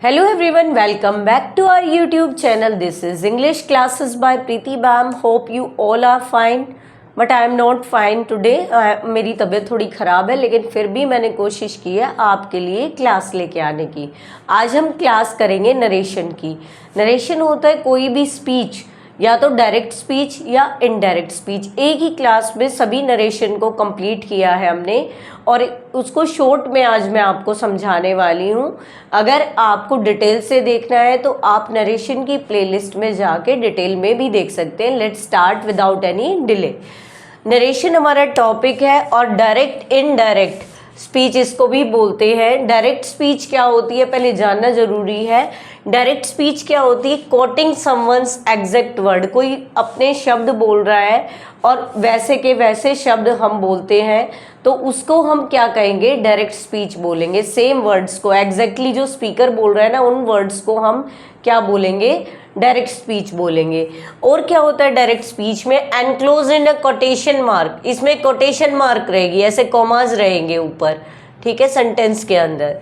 Hello everyone, welcome back to our YouTube channel. This is English classes by Preeti Bam. Hope you all are fine. But I am not fine today. मेरी तबीयत थोड़ी ख़राब है, लेकिन फिर भी मैंने कोशिश की है आपके लिए क्लास लेके आने की। आज हम क्लास करेंगे नरेशन की। नरेशन होता है कोई भी स्पीच, या तो डायरेक्ट स्पीच या इनडायरेक्ट स्पीच। एक ही क्लास में सभी नरेशन को कंप्लीट किया है हमने, और उसको शॉर्ट में आज मैं आपको समझाने वाली हूँ। अगर आपको डिटेल से देखना है तो आप नरेशन की प्लेलिस्ट में जाके डिटेल में भी देख सकते हैं। Let's start without any delay. Narration हमारा टॉपिक है, और डायरेक्ट इनडायरेक्ट स्पीच इसको भी बोलते हैं। डायरेक्ट स्पीच क्या होती है पहले जानना जरूरी है। डायरेक्ट स्पीच क्या होती है? Coating someone's exact word. कोई अपने शब्द बोल रहा है और वैसे के वैसे शब्द हम बोलते हैं, तो उसको हम क्या कहेंगे? डायरेक्ट स्पीच बोलेंगे। सेम वर्ड्स को एग्जैक्टली जो स्पीकर बोल रहा है ना, उन वर्ड्स को हम क्या बोलेंगे? डायरेक्ट स्पीच बोलेंगे। और क्या होता है डायरेक्ट स्पीच में? Enclose in a quotation mark. इसमें कोटेशन मार्क रहेगी, ऐसे कॉमाज रहेंगे ऊपर, ठीक है, सेंटेंस के अंदर।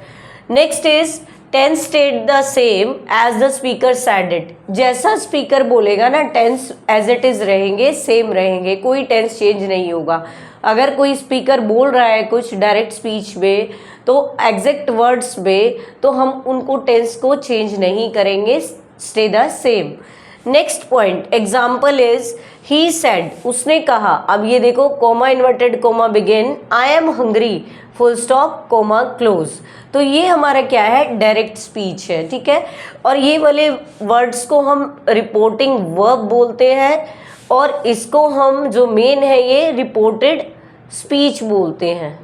Next is tense state the same as the speaker said it. जैसा स्पीकर बोलेगा ना, टेंस एज इट इज रहेंगे, सेम रहेंगे, कोई टेंस चेंज नहीं होगा। अगर कोई स्पीकर बोल रहा है कुछ डायरेक्ट स्पीच में, तो एग्जैक्ट वर्ड्स में, तो हम उनको टेंस को चेंज नहीं करेंगे, stay the same. Next point, example is he said, उसने कहा। अब ये देखो, comma inverted comma begin, I am hungry full stop comma close. तो ये हमारा क्या है? डायरेक्ट स्पीच है, ठीक है। और ये वाले वर्ड्स को हम रिपोर्टिंग वर्ब बोलते हैं, और इसको हम जो मेन है ये रिपोर्टेड स्पीच बोलते हैं।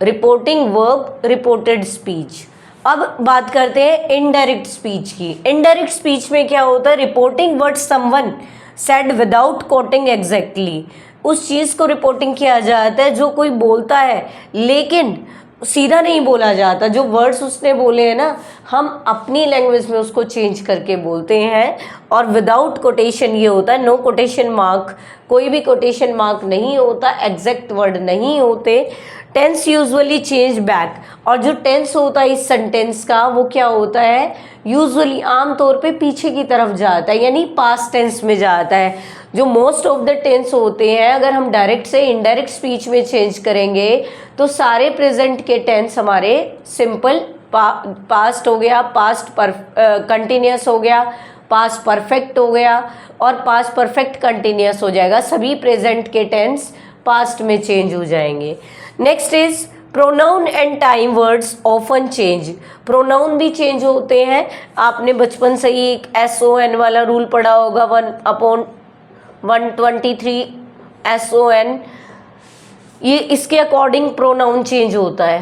Reporting verb, reported speech. अब बात करते हैं इनडायरेक्ट स्पीच की। इनडायरेक्ट स्पीच में क्या होता है? Reporting what someone said without coating exactly. उस चीज़ को रिपोर्टिंग किया जाता है जो कोई बोलता है, लेकिन सीधा नहीं बोला जाता। जो वर्ड्स उसने बोले हैं ना, हम अपनी लैंग्वेज में उसको चेंज करके बोलते हैं। और विदाउट कोटेशन ये होता है, नो कोटेशन मार्क, कोई भी कोटेशन मार्क नहीं होता, एग्जैक्ट वर्ड नहीं होते। टेंस यूजुअली चेंज बैक, और जो टेंस होता है इस सेंटेंस का, वो क्या होता है? यूजुअली आमतौर पे पीछे की तरफ जाता है, यानी पास्ट टेंस में जाता है। जो मोस्ट ऑफ द टेंस होते हैं, अगर हम डायरेक्ट से इनडायरेक्ट स्पीच में चेंज करेंगे, तो सारे प्रेजेंट के टेंस हमारे सिंपल पास्ट हो गया, पास्ट कंटिन्यूस हो गया, पास्ट परफेक्ट हो गया, और पास्ट परफेक्ट कंटिन्यूस हो जाएगा। सभी प्रेजेंट के टेंस पास्ट में चेंज हो जाएंगे। Next is pronoun and time words often change. Pronoun भी चेंज होते हैं। आपने बचपन से ही एक SON वाला रूल पढ़ा होगा, 1/123 SON। ये इसके अकॉर्डिंग प्रोनाउन चेंज होता है।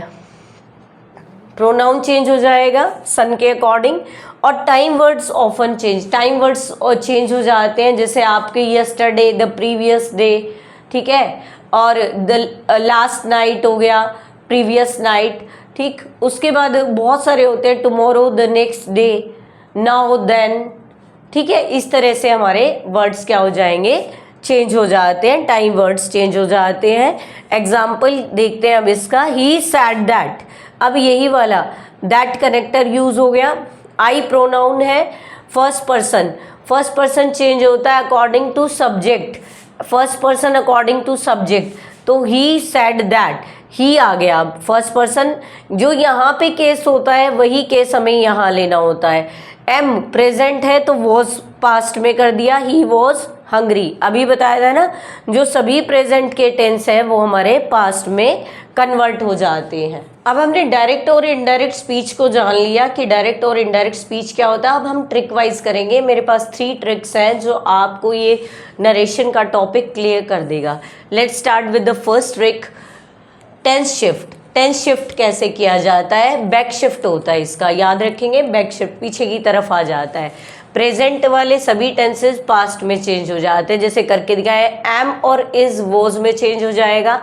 प्रोनाउन चेंज हो जाएगा सन के अकॉर्डिंग। और time words often change, time words change हो जाते हैं, जैसे आपके यस्टरडे, द प्रीवियस डे, ठीक है, और द लास्ट नाइट हो गया, प्रीवियस नाइट, ठीक। उसके बाद बहुत सारे होते हैं, tomorrow, the next day, now, then, ठीक है। इस तरह से हमारे वर्ड्स क्या हो जाएंगे? चेंज हो जाते हैं, टाइम वर्ड्स चेंज हो जाते हैं। एग्जाम्पल देखते हैं अब इसका। He said that. अब यही वाला दैट कनेक्टर यूज हो गया। आई प्रोनाउन है, first person. First person change होता है according to subject. First person according to subject, तो ही सैड दैट, ही आ गया। अब फर्स्ट पर्सन जो यहाँ पे केस होता है, वही केस हमें यहाँ लेना होता है। एम प्रेजेंट है, तो वॉज पास्ट में कर दिया, ही वॉज हंग्री। अभी बताया था ना, जो सभी प्रेजेंट के टेंस है वो हमारे पास्ट में कन्वर्ट हो जाते हैं। अब हमने डायरेक्ट और इनडायरेक्ट स्पीच को जान लिया कि डायरेक्ट और इनडायरेक्ट स्पीच क्या होता है। अब हम ट्रिक वाइज करेंगे। मेरे पास 3 ट्रिक्स हैं जो आपको ये नरेशन का टॉपिक क्लियर कर देगा। Let's start with the first trick, tense shift. Tense shift कैसे किया जाता है? बैक शिफ्ट होता है इसका, याद रखेंगे। बैक शिफ्ट पीछे की तरफ आ जाता है। प्रेजेंट वाले सभी टेंसेस पास्ट में चेंज हो जाते हैं, जैसे करके दिखाया है। एम और इज वॉज में चेंज हो जाएगा।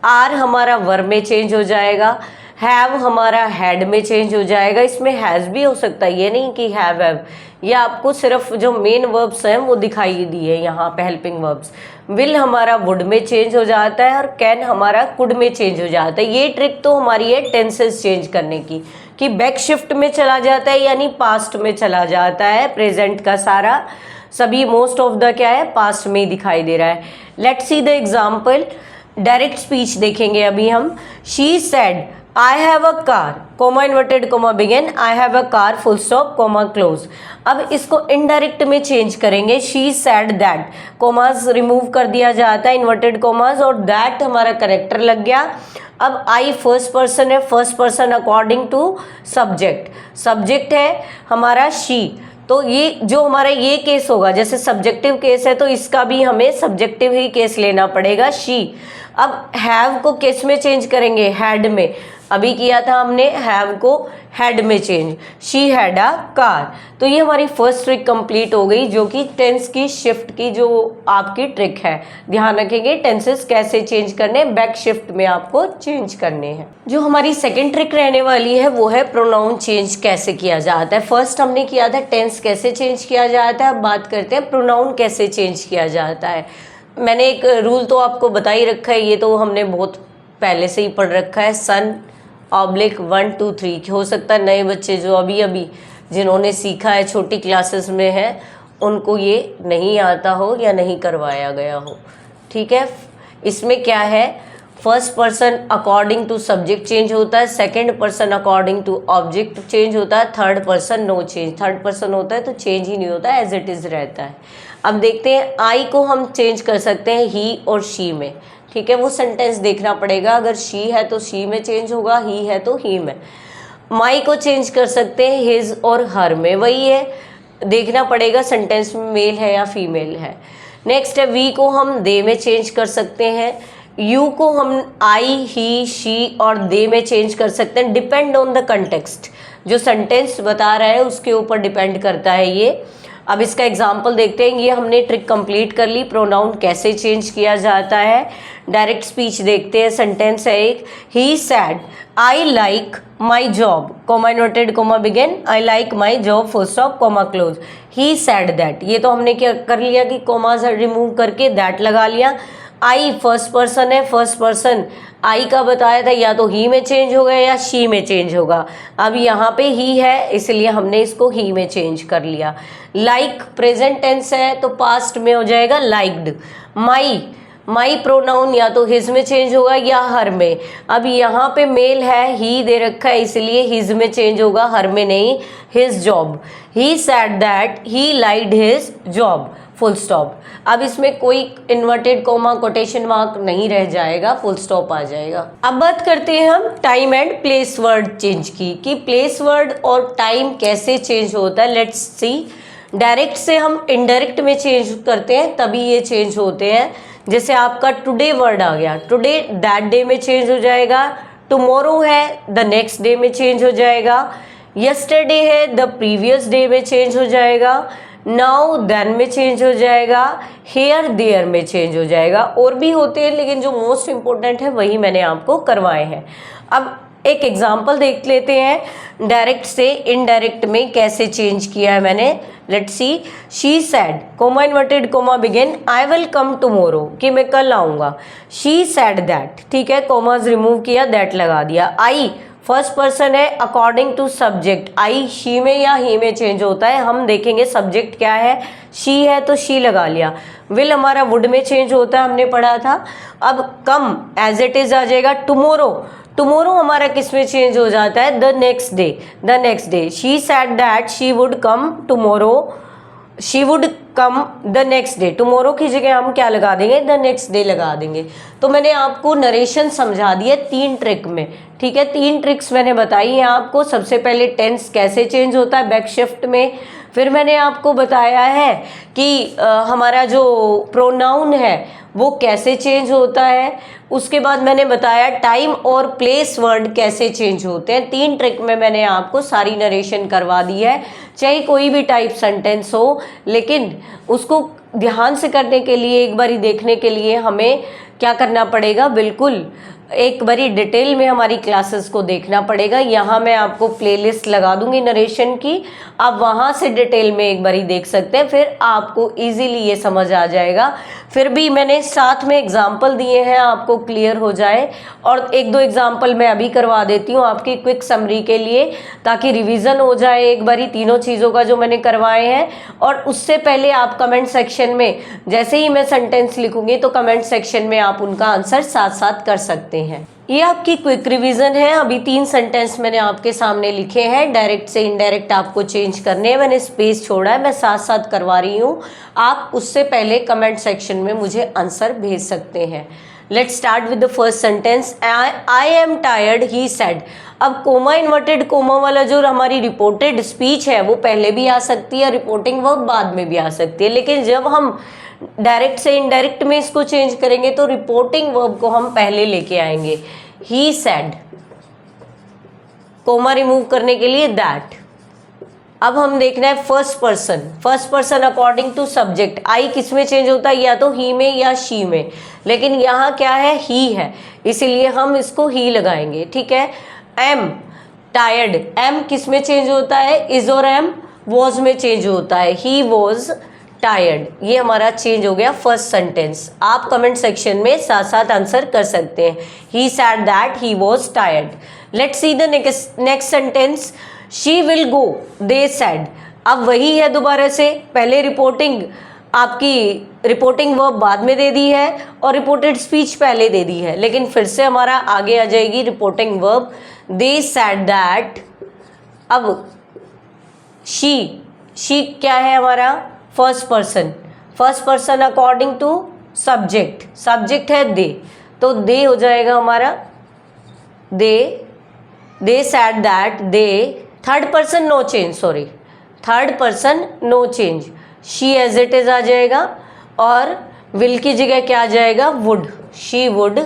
आर हमारा वर में चेंज हो जाएगा। हैव हमारा हैड में चेंज हो जाएगा। इसमें हैज़ भी हो सकता है, ये नहीं कि हैव। ये आपको सिर्फ जो मेन वर्ब्स हैं वो दिखाई दी है यहाँ पे, हेल्पिंग वर्ब्स। विल हमारा वुड में चेंज हो जाता है, और कैन हमारा कुड में चेंज हो जाता है। ये ट्रिक तो हमारी है टेंसेस चेंज करने की, कि बैक शिफ्ट में चला जाता है यानी पास्ट में चला जाता है। प्रेजेंट का सारा सभी मोस्ट ऑफ द क्या है, पास्ट में ही दिखाई दे रहा है। Let's see the example. Direct speech देखेंगे अभी हम। She said I have a car, comma inverted comma begin, I have a car full stop comma close. अब इसको इनडायरेक्ट में चेंज करेंगे। She said that, commas remove कर दिया जाता है, इन्वर्टेड कोमास, और दैट हमारा करेक्टर लग गया। अब आई फर्स्ट पर्सन है, first person according to subject, subject है हमारा शी, तो ये जो हमारा ये केस होगा, जैसे सब्जेक्टिव केस है तो इसका भी हमें सब्जेक्टिव ही केस लेना पड़ेगा, शी। अब हैव को किस में चेंज करेंगे, हैड में। अभी किया था हमने हैव को हैड में change, she had a car. तो ये हमारी फर्स्ट ट्रिक कंप्लीट हो गई, जो कि टेंस की शिफ्ट की जो आपकी ट्रिक है। ध्यान रखेंगे टेंसेस कैसे चेंज करने, बैक शिफ्ट में आपको चेंज करने हैं। जो हमारी सेकंड ट्रिक रहने वाली है वो है प्रोनाउन चेंज कैसे किया जाता है। फर्स्ट हमने किया था टेंस कैसे चेंज किया जाता है, अब बात करते हैं प्रोनाउन कैसे चेंज किया जाता है। मैंने एक रूल तो आपको बता ही रखा है, ये तो हमने बहुत पहले से ही पढ़ रखा है, सन ऑब्लिक 1 2 3। हो सकता है नए बच्चे जो अभी अभी जिन्होंने सीखा है, छोटी क्लासेस में है, उनको ये नहीं आता हो या नहीं करवाया गया हो। ठीक है, इसमें क्या है, first person according to subject change होता है, second person according to object change होता है, third person no change. Third person होता है तो चेंज ही नहीं होता है, एज इट इज़ रहता है। अब देखते हैं, आई को हम चेंज कर सकते हैं ही और शी में। ठीक है, वो सेंटेंस देखना पड़ेगा, अगर शी है तो शी में चेंज होगा, ही है तो ही में। माई को चेंज कर सकते हैं हिज और हर में, वही है, देखना पड़ेगा सेंटेंस में मेल है या फीमेल है। नेक्स्ट है, वी को हम दे में चेंज कर सकते हैं, यू को हम आई ही शी और दे में चेंज कर सकते हैं, डिपेंड ऑन द कंटेक्स्ट। जो सेंटेंस बता रहा है उसके ऊपर डिपेंड करता है ये। अब इसका एग्जाम्पल देखते हैं, ये हमने ट्रिक कंप्लीट कर ली, प्रोनाउन कैसे चेंज किया जाता है। डायरेक्ट स्पीच देखते हैं, सेंटेंस है एक, he said I like my job, comma inverted comma begin, I like my job full stop comma close, he said that. ये तो हमने क्या कर लिया कि कोमा रिमूव करके दैट लगा लिया। आई फर्स्ट पर्सन है, फर्स्ट पर्सन आई का बताया था, या तो ही में चेंज होगा या शी में चेंज होगा। अब यहाँ पे ही है इसलिए हमने इसको ही में चेंज कर लिया। लाइक प्रेजेंट टेंस है तो पास्ट में हो जाएगा लाइक्ड। माई प्रोनाउन या तो हिज में चेंज होगा या हर में। अब यहाँ पे मेल है, ही दे रखा है इसलिए हिज में चेंज होगा, हर में नहीं। His job, he said that he liked his job full stop. अब इसमें कोई इन्वर्टेड कोमा कोटेशन मार्क नहीं रह जाएगा, फुल स्टॉप आ जाएगा। अब बात करते हैं हम time and place word change की, कि प्लेस वर्ड और टाइम कैसे चेंज होता है। लेट्स सी, डायरेक्ट से हम इनडायरेक्ट में चेंज करते हैं तभी ये चेंज होते हैं। जैसे आपका टुडे वर्ड आ गया, टुडे दैट डे में चेंज हो जाएगा, टुमारो है द नेक्स्ट डे में चेंज हो जाएगा, यस्टरडे है द प्रीवियस डे में चेंज हो जाएगा, नाउ देन में चेंज हो जाएगा, हेयर देयर में चेंज हो जाएगा। और भी होते हैं लेकिन जो मोस्ट इम्पोर्टेंट है वही मैंने आपको करवाए हैं। अब एक एग्जाम्पल देख लेते हैं, डायरेक्ट से इनडायरेक्ट में कैसे चेंज किया है मैंने। Let's see, she said coma inverted comma begin, I will come tomorrow, कि मैं कल आऊँगा। शी सैड दैट, ठीक है, कोमाज रिमूव किया, दैट लगा दिया। आई फर्स्ट पर्सन है according to subject, I she में या ही में चेंज होता है, हम देखेंगे सब्जेक्ट क्या है, शी है तो शी लगा लिया। विल हमारा वुड में चेंज होता है, हमने पढ़ा था। अब कम एज इट इज आ जाएगा। टुमारो, टुमारो हमारा किस में चेंज हो जाता है, the next day, the next day. She said that she would come tomorrow, she would come the next day. Tomorrow की जगह हम क्या लगा देंगे, द नेक्स्ट डे लगा देंगे। तो मैंने आपको नरेशन समझा दिया 3 ट्रिक में, ठीक है, 3 ट्रिक्स मैंने बताई हैं आपको। सबसे पहले टेंस कैसे चेंज होता है बैक शिफ्ट में, फिर मैंने आपको बताया है कि हमारा जो प्रोनाउन है वो कैसे चेंज होता है, उसके बाद मैंने बताया टाइम और प्लेस वर्ड कैसे चेंज होते हैं। 3 ट्रिक में मैंने आपको सारी नरेशन करवा दी है, चाहे कोई भी टाइप सेंटेंस हो, लेकिन उसको ध्यान से करने के लिए, एक बारी देखने के लिए हमें क्या करना पड़ेगा, बिल्कुल एक बारी डिटेल में हमारी क्लासेस को देखना पड़ेगा। यहाँ मैं आपको प्लेलिस्ट लगा दूंगी नरेशन की, आप वहाँ से डिटेल में एक बारी देख सकते हैं, फिर आपको इजीली ये समझ आ जाएगा। फिर भी मैंने साथ में एग्जाम्पल दिए हैं आपको क्लियर हो जाए, और एक दो एग्जाम्पल मैं अभी करवा देती हूँ आपकी क्विक समरी के लिए, ताकि रिवीजन हो जाए एक बारी तीनों चीज़ों का जो मैंने करवाए हैं। और उससे पहले आप कमेंट सेक्शन में जैसे ही मैं सेंटेंस लिखूंगी तो कमेंट सेक्शन में आप उनका आंसर साथ साथ कर सकते हैं। ये आपकी क्विक रिवीजन है। अभी 3 सेंटेंस मैंने आपके सामने लिखे हैं, डायरेक्ट से इनडायरेक्ट आपको चेंज करने हैं। मैंने स्पेस छोड़ा है, मैं साथ साथ करवा रही हूँ। आप उससे पहले कमेंट सेक्शन में मुझे आंसर भेज सकते हैं। Let's start with the first sentence. I am tired he said. अब कोमा इन्वर्टेड कोमा वाला जो हमारी रिपोर्टेड स्पीच है वो पहले भी आ सकती है, रिपोर्टिंग वर्ब बाद में भी आ सकती है, लेकिन जब हम डायरेक्ट से इनडायरेक्ट में इसको चेंज करेंगे तो रिपोर्टिंग वर्ब को हम पहले लेके आएंगे। ही सेड, कोमा रिमूव करने के लिए दैट। अब हम देखना है first person. First person according to subject, I किस में चेंज होता है, या तो ही में या शी में, लेकिन यहाँ क्या है, ही है, इसीलिए हम इसको ही लगाएंगे। ठीक है। एम टायर्ड, एम किस में चेंज होता है, इज और एम वॉज में चेंज होता है, ही वॉज टायर्ड। ये हमारा चेंज हो गया फर्स्ट सेंटेंस। आप कमेंट सेक्शन में साथ साथ आंसर कर सकते हैं। He said that he was tired. Let's see the next sentence. She will go they said. अब वही है दोबारा से, पहले रिपोर्टिंग आपकी रिपोर्टिंग वर्ब बाद में दे दी है और रिपोर्टेड स्पीच पहले दे दी है, लेकिन फिर से हमारा आगे आ जाएगी reporting verb. They said that. अब शी क्या है हमारा, first person. First person according to subject, subject है दे, तो दे हो जाएगा हमारा they said that they. Third person no change, sorry, third person no change, she as it is आ जाएगा, और विल की जगह क्या आ जाएगा, would, she would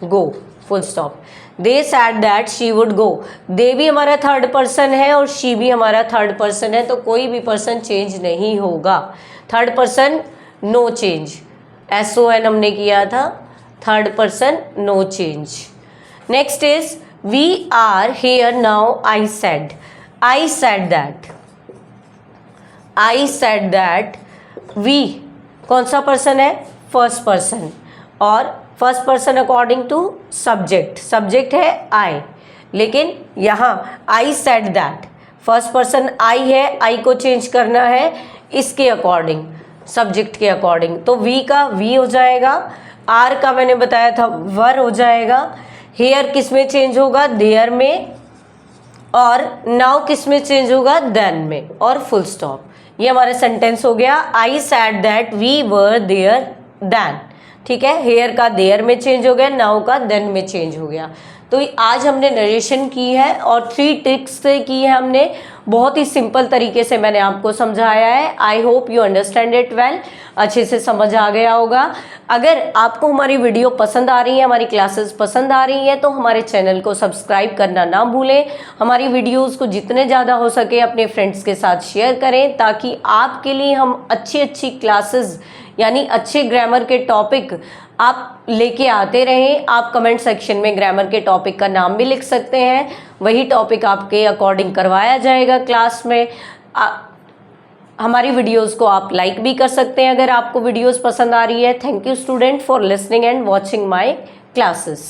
go, full stop. They said that she would go. They भी हमारा थर्ड पर्सन है और शी भी हमारा थर्ड पर्सन है, तो कोई भी पर्सन चेंज नहीं होगा। Third person no change, SON हमने किया था, third person no change. Next is we are here now, I said. I said that, I said that, we कौन सा पर्सन है, फर्स्ट पर्सन, और first person according to subject, subject है I, लेकिन यहाँ I said that, first person I है, I को change करना है इसके अकॉर्डिंग, सब्जेक्ट के अकॉर्डिंग, तो we का we हो जाएगा, R का मैंने बताया था वर हो जाएगा, हेयर किस में चेंज होगा, देयर में, और नाउ किस में चेंज होगा, देन में, और फुल स्टॉप। ये हमारा सेंटेंस हो गया। I said that we were there then. ठीक है, हेयर का देयर में चेंज हो गया, नाउ का देन में चेंज हो गया। तो आज हमने नरेशन की है और 3 ट्रिक्स से की है हमने, बहुत ही सिंपल तरीके से मैंने आपको समझाया है। I hope you understand it well, अच्छे से समझ आ गया होगा। अगर आपको हमारी वीडियो पसंद आ रही है, हमारी क्लासेस पसंद आ रही है, तो हमारे चैनल को सब्सक्राइब करना ना भूलें। हमारी वीडियोस को जितने ज़्यादा हो सके अपने फ्रेंड्स के साथ शेयर करें, ताकि आपके लिए हम अच्छी अच्छी क्लासेस यानी अच्छे ग्रामर के टॉपिक आप लेके आते रहें। आप कमेंट सेक्शन में ग्रामर के टॉपिक का नाम भी लिख सकते हैं, वही टॉपिक आपके अकॉर्डिंग करवाया जाएगा क्लास में। हमारी वीडियोस को आप लाइक भी कर सकते हैं अगर आपको वीडियोस पसंद आ रही है। Thank you student for listening and watching my classes.